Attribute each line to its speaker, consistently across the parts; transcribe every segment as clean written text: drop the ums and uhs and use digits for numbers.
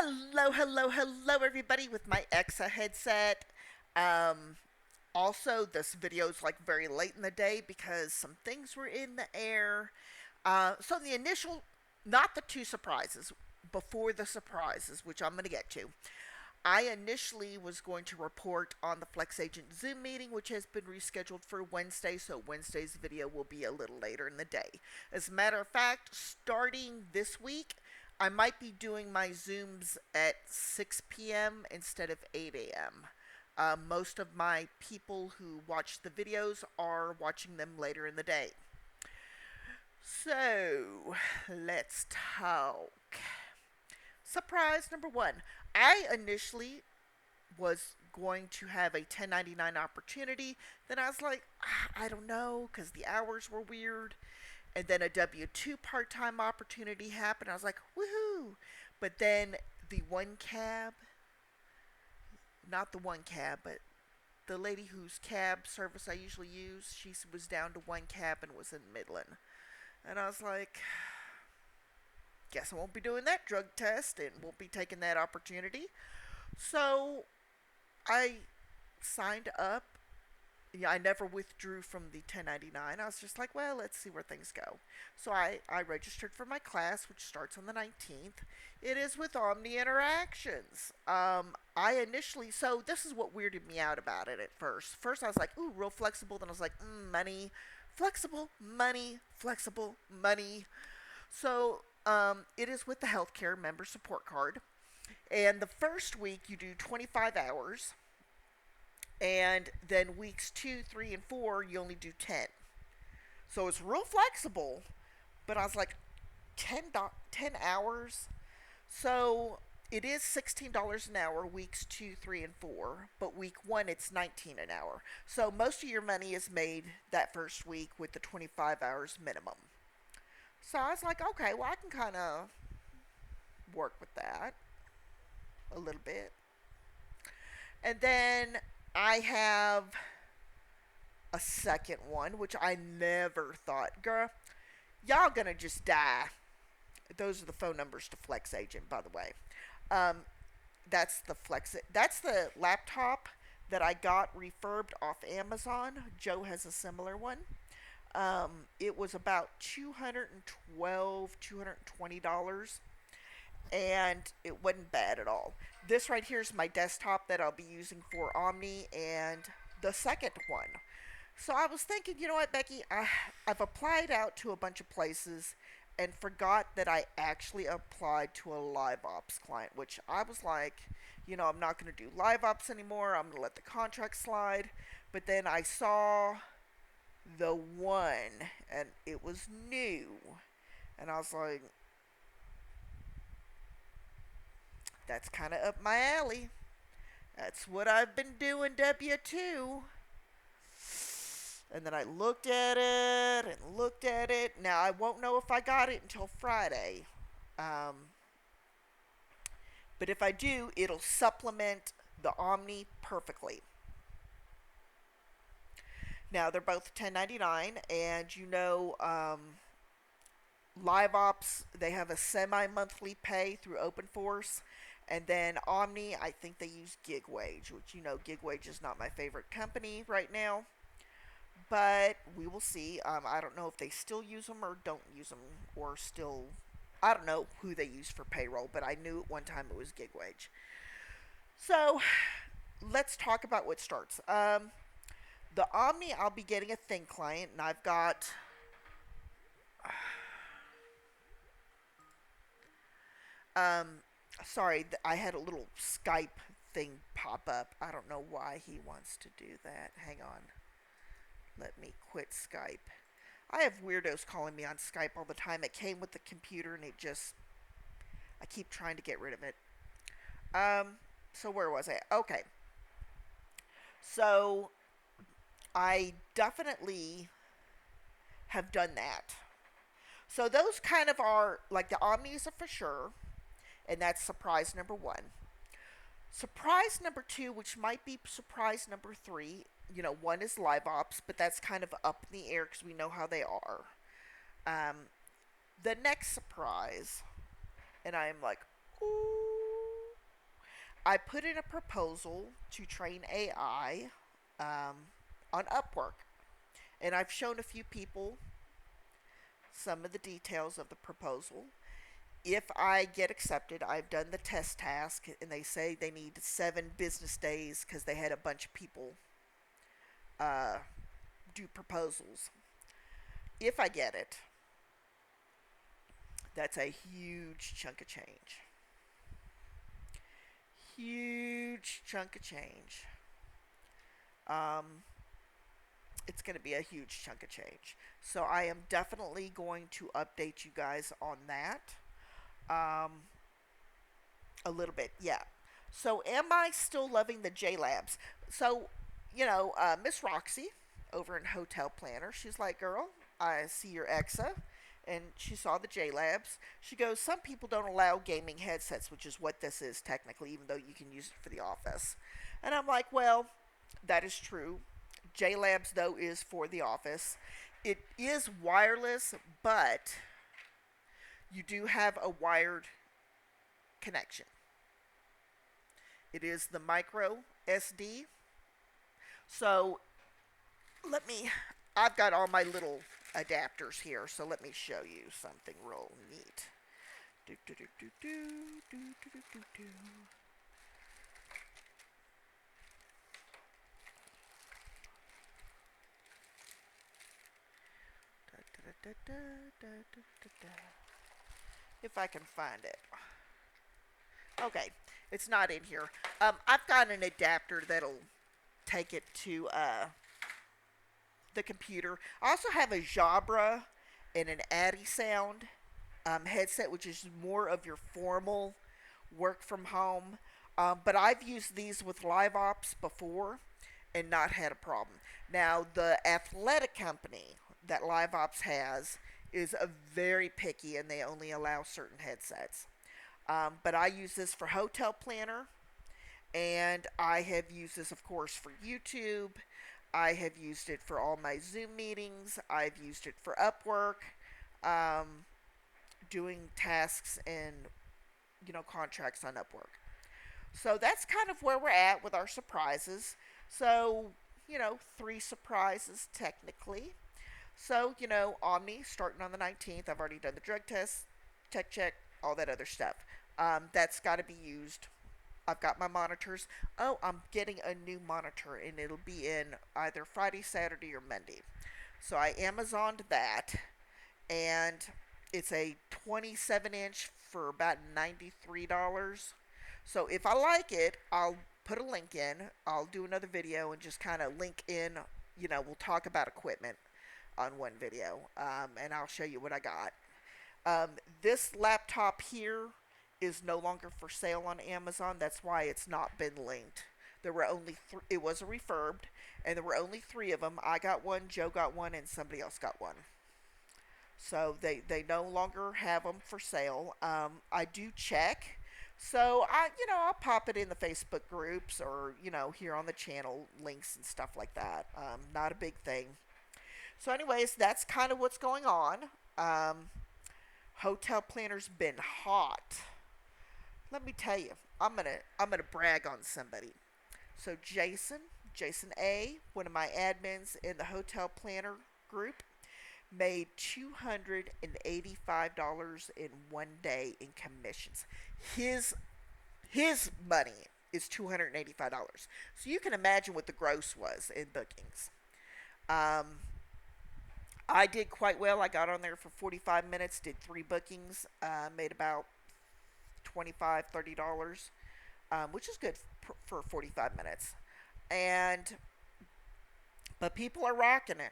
Speaker 1: Hello, hello, hello, everybody, with my Exa headset. Um, Also, this video is like very late in the day because some things were in the air. So, the initial, not the two surprises, before the surprises, which I'm going to get to. I initially was going to report on the Flex Agent Zoom meeting, which has been rescheduled for Wednesday, so Wednesday's video will be a little later in the day. As a matter of fact, starting this week, I might be doing my Zooms at 6 p.m. instead of 8 a.m. Most of my people who watch the videos are watching them later in the day. So, let's talk. Surprise number one. I initially was going to have a 1099 opportunity. Then I was like, I don't know, because the hours were weird. And then a W 2 part time opportunity happened. I was like, woohoo! But then the one cab, not the one cab, but the lady whose cab service I usually use, she was down to one cab and was in Midland. And I was like, guess I won't be doing that drug test and won't be taking that opportunity. So I signed up. Yeah, I never withdrew from the 1099. I was just like, well, let's see where things go. So I registered for my class, which starts on the 19th. It is with Omni Interactions. I initially, so this is what weirded me out about it at first. First, I was like, ooh, real flexible. Then I was like, money, flexible, money, flexible, money. So it is with the healthcare member support card. And the first week, you do 25 hours, and then weeks 2, 3, and 4 you only do 10. So it's real flexible, but I was like 10 hours. So it is $16 an hour weeks 2, 3, and 4, but week 1 it's 19 an hour. So most of your money is made that first week with the 25 hours minimum. So I was like, okay, well, I can kind of work with that a little bit. And then I have a second one, which I never thought, girl, y'all gonna just die. Those are the phone numbers to Flex Agent, by the way. Um, That's the laptop that I got refurbed off Amazon. Joe has a similar one. It was about $220, and it wasn't bad at all. This right here is my desktop that I'll be using for Omni, and the second one. So I was thinking, you know what, Becky? I've applied out to a bunch of places and forgot that I actually applied to a live ops client, which I was like, I'm not going to do live ops anymore. I'm going to let the contract slide. But then I saw the one, and it was new. And I was like, that's kind of up my alley. That's what I've been doing, W 2. And then I looked at it and looked at it. Now, I won't know if I got it until Friday. Um, but if I do, it'll supplement the Omni perfectly. Now, they're both 1099, and Live Ops, they have a semi monthly pay through OpenForce. And then Omni, I think they use GigWage, which GigWage is not my favorite company right now. But we will see. I don't know if they still use them or don't use them, or still. I don't know who they use for payroll, but I knew at one time it was GigWage. So let's talk about what starts. The Omni, I'll be getting a Thin client, and I've got. Um, Sorry, I had a little Skype thing pop up. I don't know why he wants to do that. Hang on. Let me quit Skype. I have weirdos calling me on Skype all the time. It came with the computer and I keep trying to get rid of it. So where was I? Okay. So I definitely have done that. So those kind of are like the Omnis are for sure, and that's surprise number one. Surprise number two, which might be surprise number three, one is live ops, but that's kind of up in the air because we know how they are. Um, the next surprise, and I'm like, ooh. I put in a proposal to train AI on Upwork, and I've shown a few people some of the details of the proposal. If I get accepted, I've done the test task, and they say they need 7 business days because they had a bunch of people uh, do proposals. If I get it, that's a huge chunk of change. Huge chunk of change. Um, it's going to be a huge chunk of change. So I am definitely going to update you guys on that um, a little bit. Yeah. So am I still loving the J Labs? So, Miss Roxy over in Hotel Planner, she's like, girl, I see your EXA. And she saw the J Labs. She goes, some people don't allow gaming headsets, which is what this is technically, even though you can use it for the office. And I'm like, well, that is true. J Labs, though, is for the office. It is wireless, but you do have a wired connection. It is the micro SD. So let me, I've got all my little adapters here, so let me show you something real neat. Do, do, do, do, do, do, do, do, do, do. Da, da, da, da. If I can find it. Okay, it's not in here. I've got an adapter that'll take it to the computer. I also have a Jabra and an Addy Sound headset, which is more of your formal work from home. But I've used these with Live Ops before and not had a problem. Now, the athletic company that Live Ops has is a very picky and they only allow certain headsets. But I use this for Hotel Planner, and I have used this, of course, for YouTube. I have used it for all my Zoom meetings. I've used it for Upwork, doing tasks and contracts on Upwork. So that's kind of where we're at with our surprises. So 3 surprises technically. So Omni starting on the 19th. I've already done the drug test, tech check, all that other stuff. That's got to be used. I've got my monitors. Oh, I'm getting a new monitor, and it'll be in either Friday, Saturday, or Monday. So I Amazoned that, and it's a 27-inch for about $93. So if I like it, I'll put a link in. I'll do another video and just kind of link in. We'll talk about equipment on one video, and I'll show you what I got. This laptop here is no longer for sale on Amazon. That's why it's not been linked. There were only it was a refurbed, and there were only 3 of them. I got one, Joe got one, and somebody else got one. So they no longer have them for sale. I do check. So I'll pop it in the Facebook groups or here on the channel links and stuff like that. Not a big thing. So anyways, that's kind of what's going on. Hotel Planner's been hot. Let me tell you, I'm gonna brag on somebody. So Jason A, one of my admins in the Hotel Planner group, made $285 in one day in commissions. His money is $285. So you can imagine what the gross was in bookings. I did quite well. I got on there for 45 minutes, did 3 bookings, made about $25-$30, which is good for 45 minutes. But people are rocking it.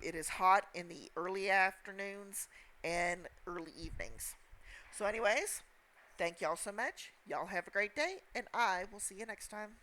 Speaker 1: It is hot in the early afternoons and early evenings. So anyways, thank y'all so much. Y'all have a great day, and I will see you next time.